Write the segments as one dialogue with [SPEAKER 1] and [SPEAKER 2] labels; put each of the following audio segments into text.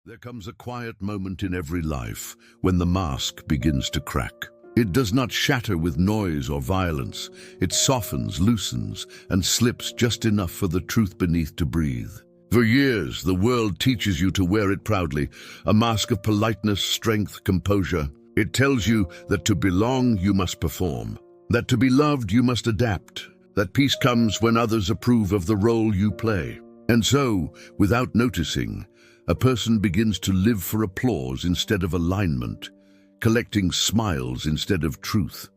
[SPEAKER 1] There comes a quiet moment in every life when the mask begins to crack. It does not shatter with noise or violence. It softens, loosens, and slips just enough for the truth beneath to breathe. For years, the world teaches you to wear it proudly, a mask of politeness, strength, composure. It tells you that to belong, you must perform, that to be loved, you must adapt, that peace comes when others approve of the role you play. And so, without noticing, a person begins to live for applause instead of alignment, collecting smiles instead of truth.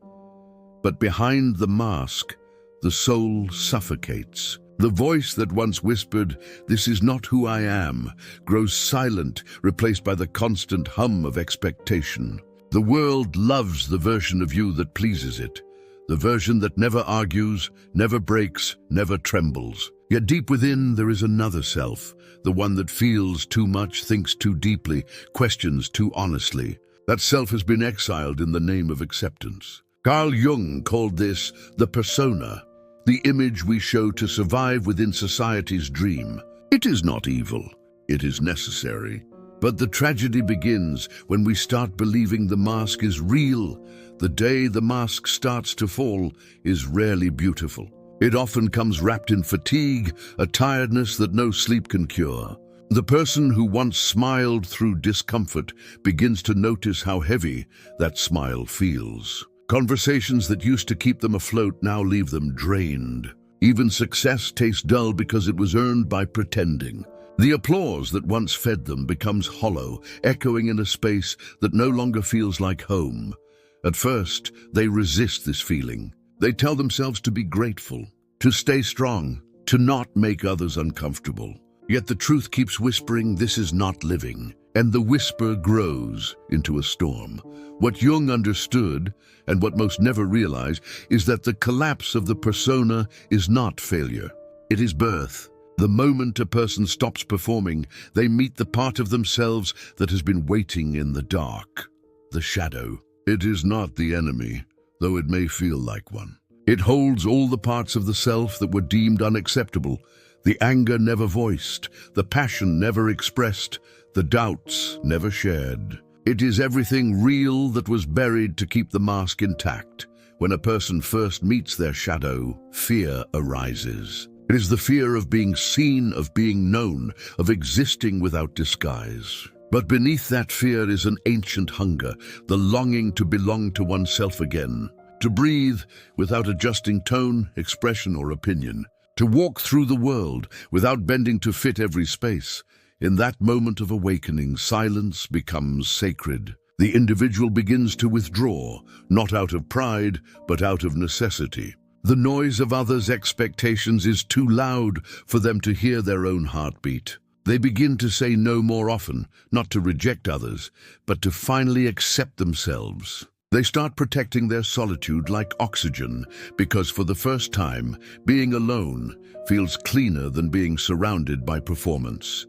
[SPEAKER 1] But behind the mask, the soul suffocates. The voice that once whispered, "This is not who I am," grows silent, replaced by the constant hum of expectation. The world loves the version of you that pleases it, the version that never argues, never breaks, never trembles. Yet deep within there is another self, the one that feels too much, thinks too deeply, questions too honestly. That self has been exiled in the name of acceptance. Carl Jung called this the persona, the image we show to survive within society's dream. It is not evil, it is necessary. But the tragedy begins when we start believing the mask is real. The day the mask starts to fall is rarely beautiful. It often comes wrapped in fatigue, a tiredness that no sleep can cure. The person who once smiled through discomfort begins to notice how heavy that smile feels. Conversations that used to keep them afloat now leave them drained. Even success tastes dull because it was earned by pretending. The applause that once fed them becomes hollow, echoing in a space that no longer feels like home. At first, they resist this feeling. They tell themselves to be grateful, to stay strong, to not make others uncomfortable. Yet the truth keeps whispering, "This is not living," and the whisper grows into a storm. What Jung understood, and what most never realize, is that the collapse of the persona is not failure. It is birth. The moment a person stops performing, they meet the part of themselves that has been waiting in the dark, the shadow. It is not the enemy, though it may feel like one. It holds all the parts of the self that were deemed unacceptable, the anger never voiced, the passion never expressed, the doubts never shared. It is everything real that was buried to keep the mask intact. When a person first meets their shadow, fear arises. It is the fear of being seen, of being known, of existing without disguise. But beneath that fear is an ancient hunger, the longing to belong to oneself again, to breathe without adjusting tone, expression, or opinion, to walk through the world without bending to fit every space. In that moment of awakening, silence becomes sacred. The individual begins to withdraw, not out of pride, but out of necessity. The noise of others' expectations is too loud for them to hear their own heartbeat. They begin to say no more often, not to reject others, but to finally accept themselves. They start protecting their solitude like oxygen, because for the first time, being alone feels cleaner than being surrounded by performance.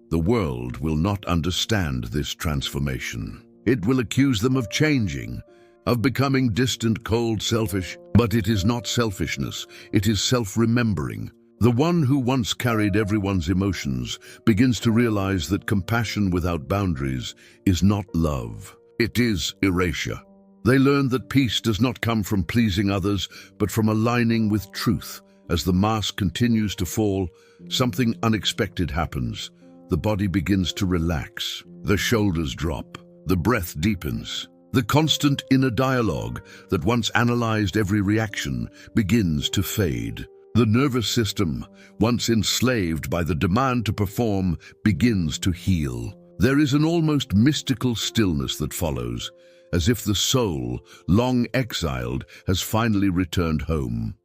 [SPEAKER 1] The world will not understand this transformation. It will accuse them of changing, of becoming distant, cold, selfish. But it is not selfishness, it is self-remembering. The one who once carried everyone's emotions begins to realize that compassion without boundaries is not love. It is erasure. They learn that peace does not come from pleasing others, but from aligning with truth. As the mask continues to fall, something unexpected happens. The body begins to relax. The shoulders drop. The breath deepens. The constant inner dialogue that once analyzed every reaction begins to fade. The nervous system, once enslaved by the demand to perform, begins to heal. There is an almost mystical stillness that follows, as if the soul, long exiled, has finally returned home.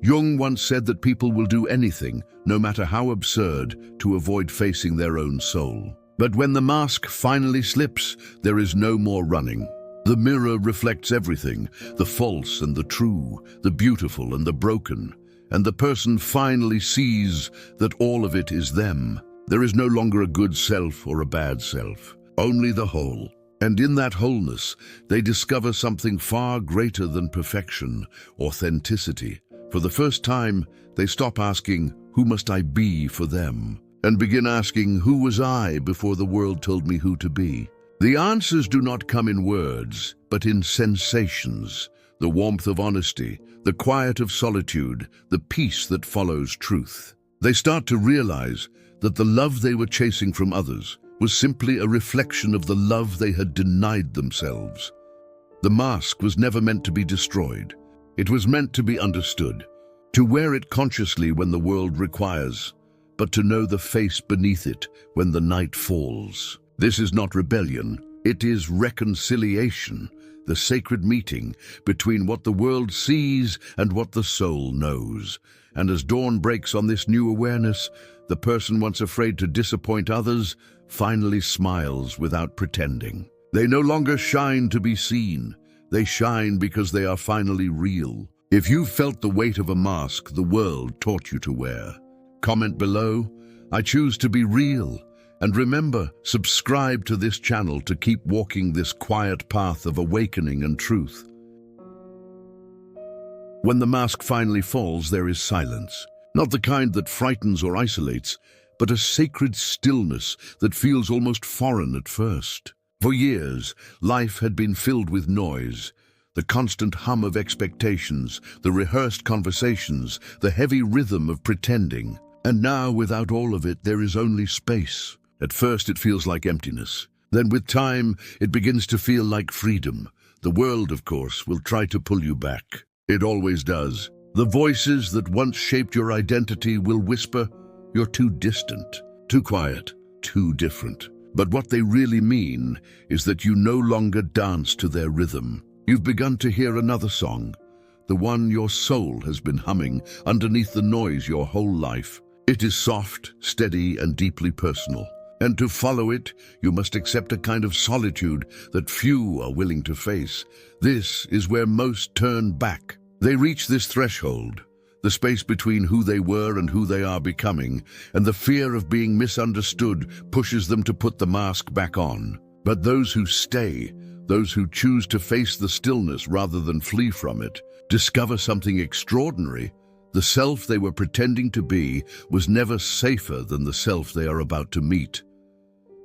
[SPEAKER 1] Jung once said that people will do anything, no matter how absurd, to avoid facing their own soul. But when the mask finally slips, there is no more running. The mirror reflects everything, the false and the true, the beautiful and the broken, and the person finally sees that all of it is them. There is no longer a good self or a bad self, only the whole. And in that wholeness, they discover something far greater than perfection, authenticity. For the first time, they stop asking, "Who must I be for them?" and begin asking, who was I before the world told me who to be? The answers do not come in words, but in sensations, the warmth of honesty, the quiet of solitude, the peace that follows truth. They start to realize that the love they were chasing from others was simply a reflection of the love they had denied themselves. The mask was never meant to be destroyed. It was meant to be understood, to wear it consciously when the world requires, but to know the face beneath it when the night falls. This is not rebellion, it is reconciliation, the sacred meeting between what the world sees and what the soul knows. And as dawn breaks on this new awareness, the person once afraid to disappoint others finally smiles without pretending. They no longer shine to be seen. They shine because they are finally real. If you've felt the weight of a mask the world taught you to wear, comment below, I choose to be real. And remember, subscribe to this channel to keep walking this quiet path of awakening and truth. When the mask finally falls, there is silence. Not the kind that frightens or isolates, but a sacred stillness that feels almost foreign at first. For years, life had been filled with noise. The constant hum of expectations, the rehearsed conversations, the heavy rhythm of pretending. And now, without all of it, there is only space. At first, it feels like emptiness. Then with time, it begins to feel like freedom. The world, of course, will try to pull you back. It always does. The voices that once shaped your identity will whisper, you're too distant, too quiet, too different. But what they really mean is that you no longer dance to their rhythm. You've begun to hear another song, the one your soul has been humming underneath the noise your whole life. It is soft, steady, and deeply personal. And to follow it, you must accept a kind of solitude that few are willing to face. This is where most turn back. They reach this threshold, the space between who they were and who they are becoming, and the fear of being misunderstood pushes them to put the mask back on. But those who stay, those who choose to face the stillness rather than flee from it, discover something extraordinary. The self they were pretending to be was never safer than the self they are about to meet.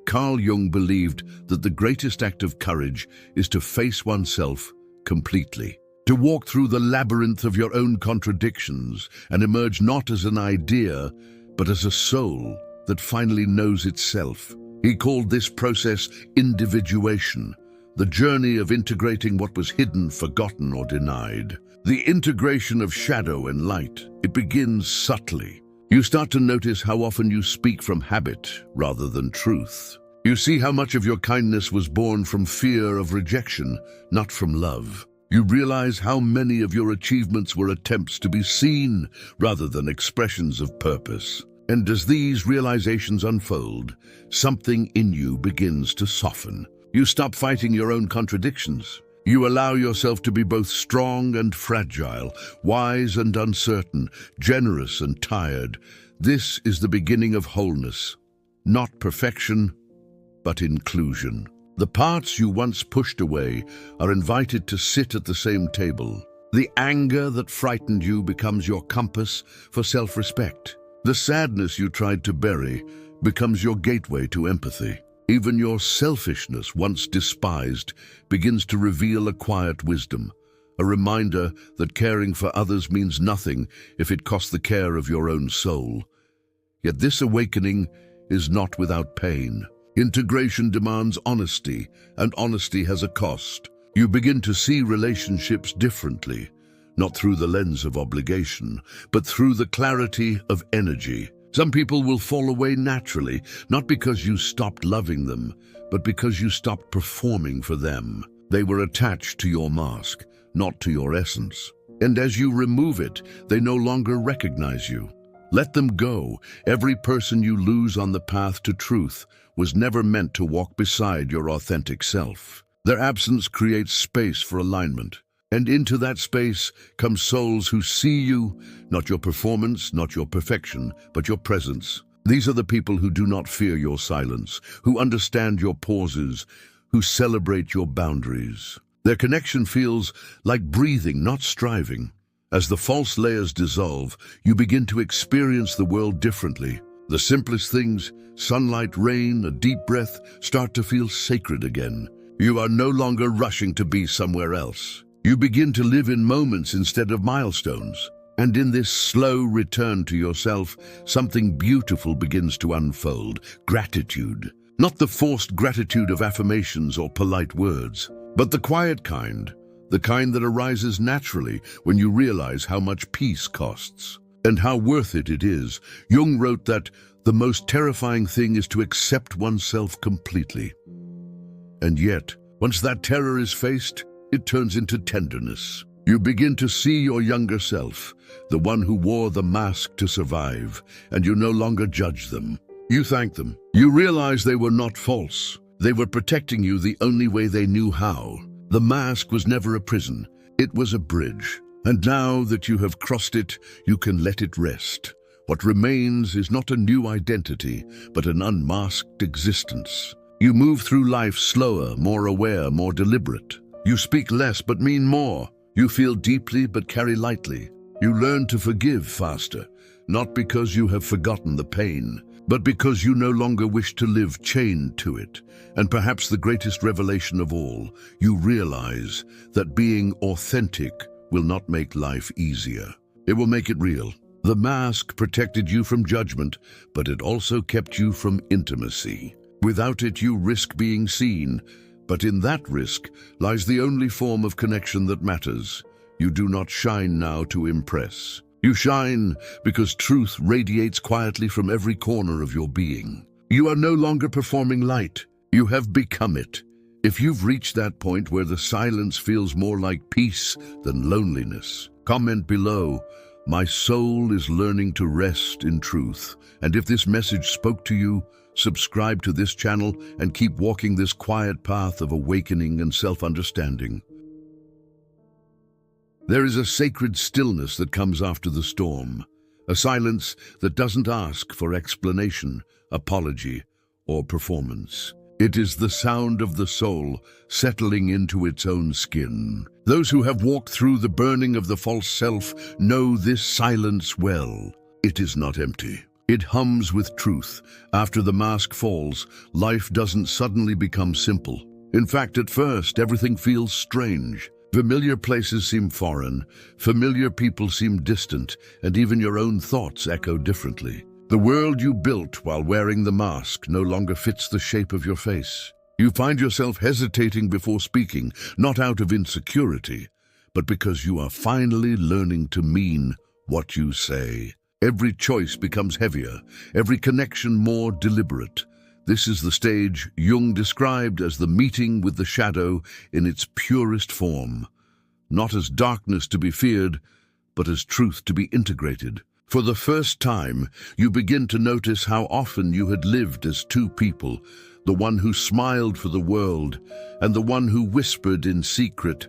[SPEAKER 1] Carl Jung believed that the greatest act of courage is to face oneself completely, to walk through the labyrinth of your own contradictions and emerge not as an idea, but as a soul that finally knows itself. He called this process individuation, the journey of integrating what was hidden, forgotten, or denied. The integration of shadow and light. It begins subtly. You start to notice how often you speak from habit rather than truth. You see how much of your kindness was born from fear of rejection, not from love. You realize how many of your achievements were attempts to be seen rather than expressions of purpose. And as these realizations unfold, something in you begins to soften. You stop fighting your own contradictions. You allow yourself to be both strong and fragile, wise and uncertain, generous and tired. This is the beginning of wholeness, not perfection, but inclusion. The parts you once pushed away are invited to sit at the same table. The anger that frightened you becomes your compass for self-respect. The sadness you tried to bury becomes your gateway to empathy. Even your selfishness, once despised, begins to reveal a quiet wisdom, a reminder that caring for others means nothing if it costs the care of your own soul. Yet this awakening is not without pain. Integration demands honesty, and honesty has a cost. You begin to see relationships differently, not through the lens of obligation, but through the clarity of energy. Some people will fall away naturally, not because you stopped loving them, but because you stopped performing for them. They were attached to your mask, not to your essence. And as you remove it, they no longer recognize you. Let them go. Every person you lose on the path to truth was never meant to walk beside your authentic self. Their absence creates space for alignment. And into that space come souls who see you, not your performance, not your perfection, but your presence. These are the people who do not fear your silence, who understand your pauses, who celebrate your boundaries. Their connection feels like breathing, not striving. As the false layers dissolve, you begin to experience the world differently. The simplest things, sunlight, rain, a deep breath, start to feel sacred again. You are no longer rushing to be somewhere else. You begin to live in moments instead of milestones. And in this slow return to yourself, something beautiful begins to unfold: gratitude. Not the forced gratitude of affirmations or polite words, but the quiet kind, the kind that arises naturally when you realize how much peace costs and how worth it is. Jung wrote that the most terrifying thing is to accept oneself completely. And yet, once that terror is faced, it turns into tenderness. You begin to see your younger self, the one who wore the mask to survive, and you no longer judge them. You thank them. You realize they were not false. They were protecting you the only way they knew how. The mask was never a prison. It was a bridge. And now that you have crossed it, you can let it rest. What remains is not a new identity, but an unmasked existence. You move through life slower, more aware, more deliberate. You speak less but mean more. You feel deeply but carry lightly. You learn to forgive faster, not because you have forgotten the pain, but because you no longer wish to live chained to it. And perhaps the greatest revelation of all, you realize that being authentic will not make life easier. It will make it real. The mask protected you from judgment, but it also kept you from intimacy. Without it, you risk being seen. But in that risk lies the only form of connection that matters. You do not shine now to impress. You shine because truth radiates quietly from every corner of your being. You are no longer performing light. You have become it. If you've reached that point where the silence feels more like peace than loneliness, comment below. My soul is learning to rest in truth. And if this message spoke to you, subscribe to this channel and keep walking this quiet path of awakening and self-understanding. There is a sacred stillness that comes after the storm, a silence that doesn't ask for explanation, apology, or performance. It is the sound of the soul settling into its own skin. Those who have walked through the burning of the false self know this silence well. It is not empty. It hums with truth. After the mask falls, life doesn't suddenly become simple. In fact, at first, everything feels strange. Familiar places seem foreign, familiar people seem distant, and even your own thoughts echo differently. The world you built while wearing the mask no longer fits the shape of your face. You find yourself hesitating before speaking, not out of insecurity, but because you are finally learning to mean what you say. Every choice becomes heavier, every connection more deliberate. This is the stage Jung described as the meeting with the shadow in its purest form. Not as darkness to be feared, but as truth to be integrated. For the first time, you begin to notice how often you had lived as two people, the one who smiled for the world and the one who whispered in secret,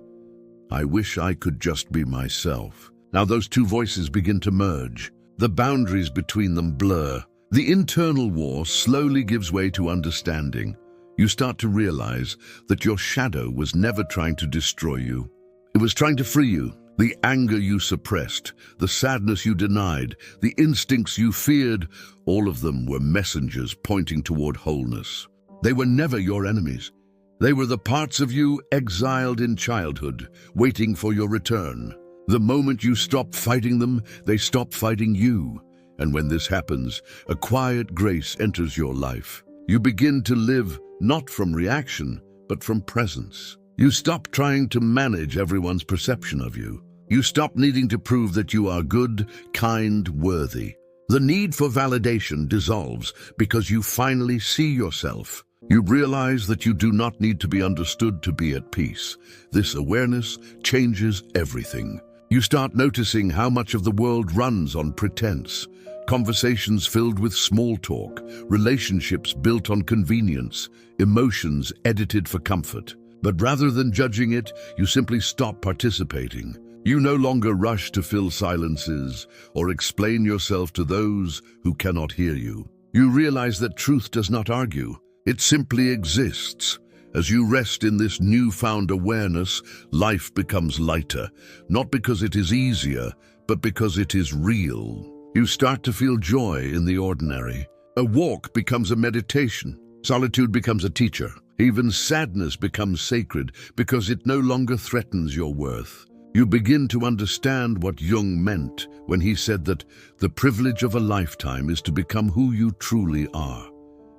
[SPEAKER 1] "I wish I could just be myself." Now those two voices begin to merge. The boundaries between them blur. The internal war slowly gives way to understanding. You start to realize that your shadow was never trying to destroy you. It was trying to free you. The anger you suppressed, the sadness you denied, the instincts you feared, all of them were messengers pointing toward wholeness. They were never your enemies. They were the parts of you exiled in childhood, waiting for your return. The moment you stop fighting them, they stop fighting you. And when this happens, a quiet grace enters your life. You begin to live not from reaction, but from presence. You stop trying to manage everyone's perception of you. You stop needing to prove that you are good, kind, worthy. The need for validation dissolves because you finally see yourself. You realize that you do not need to be understood to be at peace. This awareness changes everything. You start noticing how much of the world runs on pretense. Conversations filled with small talk, relationships built on convenience, emotions edited for comfort. But rather than judging it, you simply stop participating. You no longer rush to fill silences or explain yourself to those who cannot hear you. You realize that truth does not argue. It simply exists. As you rest in this newfound awareness, life becomes lighter, not because it is easier, but because it is real. You start to feel joy in the ordinary. A walk becomes a meditation. Solitude becomes a teacher. Even sadness becomes sacred because it no longer threatens your worth. You begin to understand what Jung meant when he said that the privilege of a lifetime is to become who you truly are.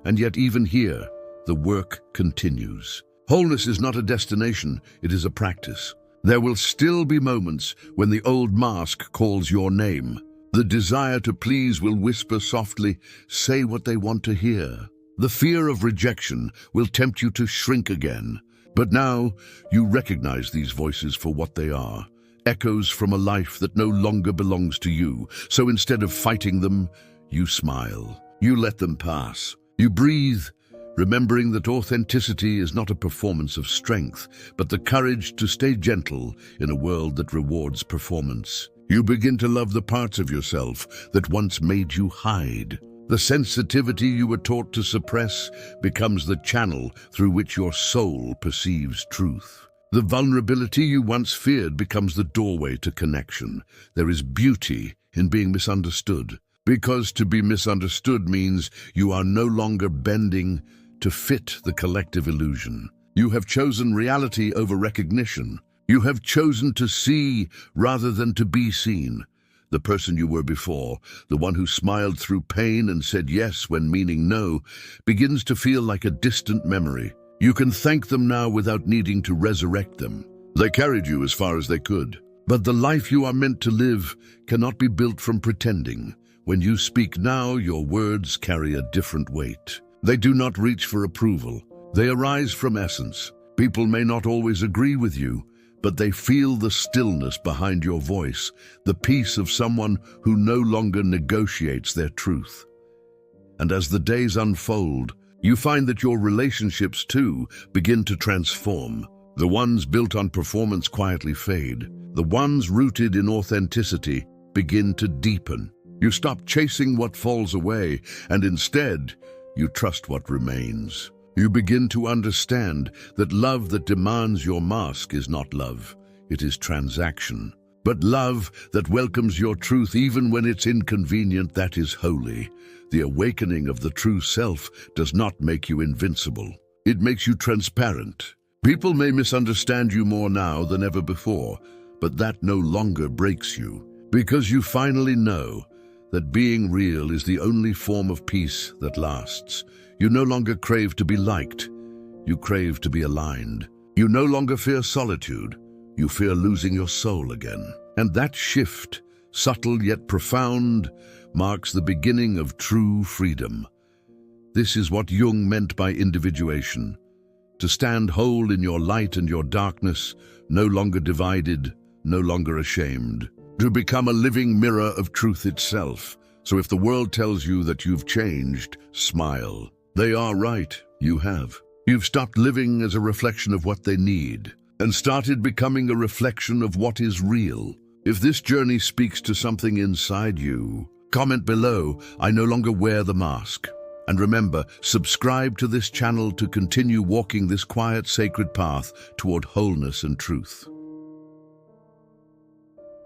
[SPEAKER 1] And yet even here, the work continues. Wholeness is not a destination, it is a practice. There will still be moments when the old mask calls your name. The desire to please will whisper softly, say what they want to hear. The fear of rejection will tempt you to shrink again. But now you recognize these voices for what they are, echoes from a life that no longer belongs to you. So instead of fighting them, you smile. You let them pass. You breathe, remembering that authenticity is not a performance of strength, but the courage to stay gentle in a world that rewards performance. You begin to love the parts of yourself that once made you hide. The sensitivity you were taught to suppress becomes the channel through which your soul perceives truth. The vulnerability you once feared becomes the doorway to connection. There is beauty in being misunderstood, because to be misunderstood means you are no longer bending to fit the collective illusion. You have chosen reality over recognition. You have chosen to see rather than to be seen. The person you were before, the one who smiled through pain and said yes when meaning no, begins to feel like a distant memory. You can thank them now without needing to resurrect them. They carried you as far as they could. But the life you are meant to live cannot be built from pretending. When you speak now, your words carry a different weight. They do not reach for approval. They arise from essence. People may not always agree with you, but they feel the stillness behind your voice, the peace of someone who no longer negotiates their truth. And as the days unfold, you find that your relationships too begin to transform. The ones built on performance quietly fade. The ones rooted in authenticity begin to deepen. You stop chasing what falls away, and instead, you trust what remains. You begin to understand that love that demands your mask is not love, it is transaction. But love that welcomes your truth even when it's inconvenient, that is holy. The awakening of the true self does not make you invincible. It makes you transparent. People may misunderstand you more now than ever before, but that no longer breaks you, because you finally know that being real is the only form of peace that lasts. You no longer crave to be liked, you crave to be aligned. You no longer fear solitude, you fear losing your soul again. And that shift, subtle yet profound, marks the beginning of true freedom. This is what Jung meant by individuation: to stand whole in your light and your darkness, no longer divided, no longer ashamed. To become a living mirror of truth itself. So if the world tells you that you've changed, smile. They are right, you have. You've stopped living as a reflection of what they need, and started becoming a reflection of what is real. If this journey speaks to something inside you, comment below, I no longer wear the mask. And remember, subscribe to this channel to continue walking this quiet, sacred path toward wholeness and truth.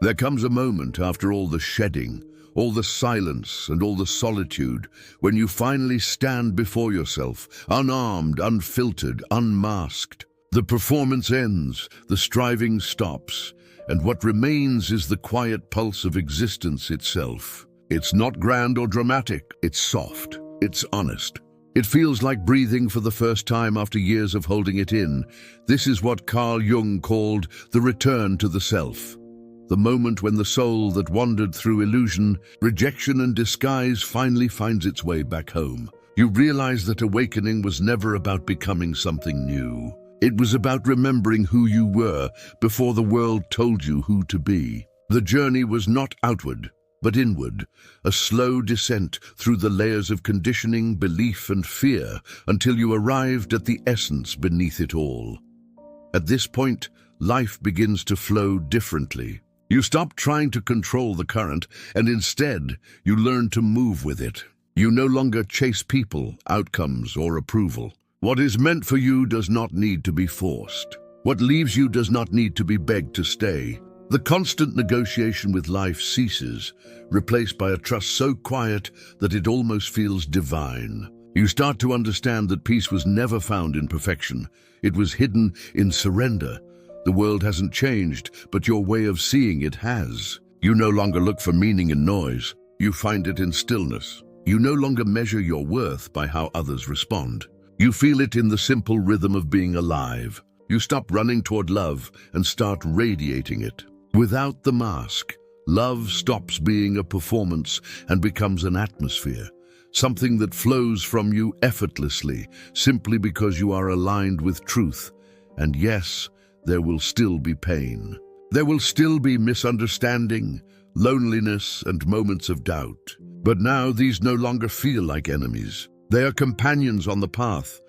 [SPEAKER 1] There comes a moment after all the shedding, all the silence and all the solitude, when you finally stand before yourself, unarmed, unfiltered, unmasked. The performance ends, the striving stops, and what remains is the quiet pulse of existence itself. It's not grand or dramatic, it's soft, it's honest. It feels like breathing for the first time after years of holding it in. This is what Carl Jung called the return to the self. The moment when the soul that wandered through illusion, rejection and disguise finally finds its way back home. You realize that awakening was never about becoming something new. It was about remembering who you were before the world told you who to be. The journey was not outward, but inward, a slow descent through the layers of conditioning, belief and fear until you arrived at the essence beneath it all. At this point, life begins to flow differently. You stop trying to control the current, and instead, you learn to move with it. You no longer chase people, outcomes, or approval. What is meant for you does not need to be forced. What leaves you does not need to be begged to stay. The constant negotiation with life ceases, replaced by a trust so quiet that it almost feels divine. You start to understand that peace was never found in perfection. It was hidden in surrender. The world hasn't changed, but your way of seeing it has. You no longer look for meaning in noise. You find it in stillness. You no longer measure your worth by how others respond. You feel it in the simple rhythm of being alive. You stop running toward love and start radiating it. Without the mask, love stops being a performance and becomes an atmosphere, something that flows from you effortlessly, simply because you are aligned with truth. And yes, there will still be pain. There will still be misunderstanding, loneliness, and moments of doubt. But now these no longer feel like enemies. They are companions on the path,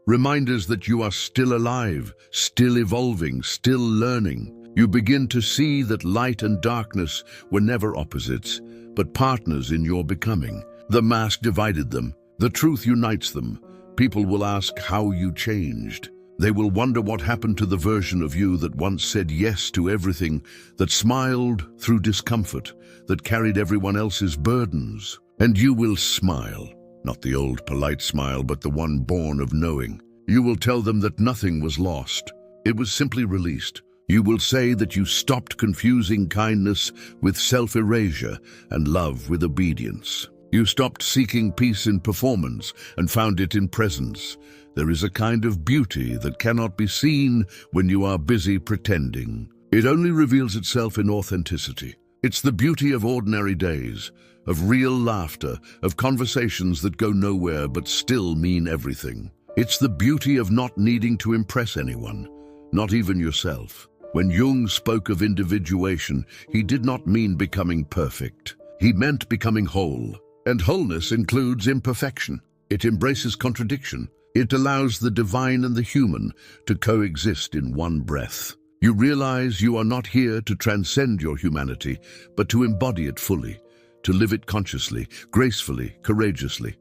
[SPEAKER 1] reminders that you are still alive, still evolving, still learning. You begin to see that light and darkness were never opposites, but partners in your becoming. The mask divided them. The truth unites them. People will ask how you changed. They will wonder what happened to the version of you that once said yes to everything, that smiled through discomfort, that carried everyone else's burdens. And you will smile, not the old polite smile, but the one born of knowing. You will tell them that nothing was lost. It was simply released. You will say that you stopped confusing kindness with self-erasure and love with obedience. You stopped seeking peace in performance and found it in presence. There is a kind of beauty that cannot be seen when you are busy pretending. It only reveals itself in authenticity. It's the beauty of ordinary days, of real laughter, of conversations that go nowhere but still mean everything. It's the beauty of not needing to impress anyone, not even yourself. When Jung spoke of individuation, he did not mean becoming perfect. He meant becoming whole. And wholeness includes imperfection. It embraces contradiction. It allows the divine and the human to coexist in one breath. You realize you are not here to transcend your humanity, but to embody it fully, to live it consciously, gracefully, courageously.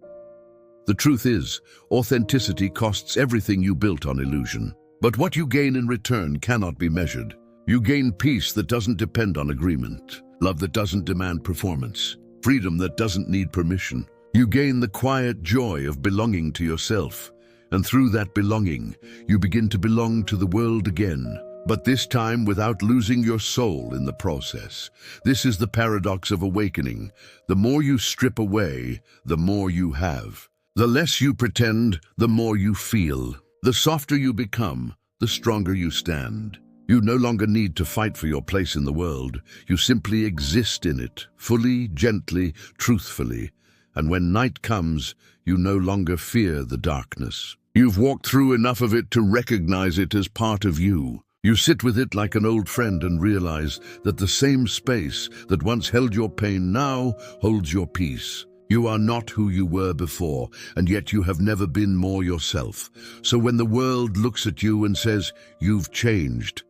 [SPEAKER 1] The truth is, authenticity costs everything you built on illusion. But what you gain in return cannot be measured. You gain peace that doesn't depend on agreement, love that doesn't demand performance, freedom that doesn't need permission. You gain the quiet joy of belonging to yourself, and through that belonging, you begin to belong to the world again, but this time without losing your soul in the process. This is the paradox of awakening. The more you strip away, the more you have. The less you pretend, the more you feel. The softer you become, the stronger you stand. You no longer need to fight for your place in the world. You simply exist in it, fully, gently, truthfully. And when night comes, you no longer fear the darkness. You've walked through enough of it to recognize it as part of you. You sit with it like an old friend and realize that the same space that once held your pain now holds your peace. You are not who you were before, and yet you have never been more yourself. So when the world looks at you and says, "You've changed,"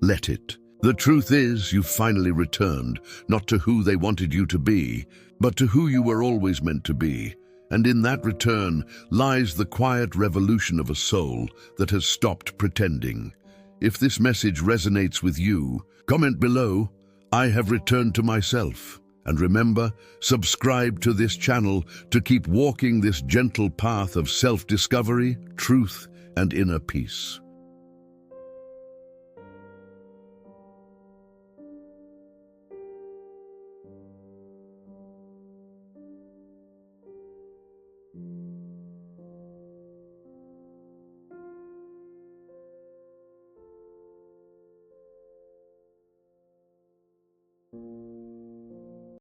[SPEAKER 1] let it. The truth is, you've finally returned, not to who they wanted you to be, but to who you were always meant to be. And in that return lies the quiet revolution of a soul that has stopped pretending. If this message resonates with you, comment below, "I have returned to myself." And remember, subscribe to this channel to keep walking this gentle path of self-discovery, truth, and inner peace.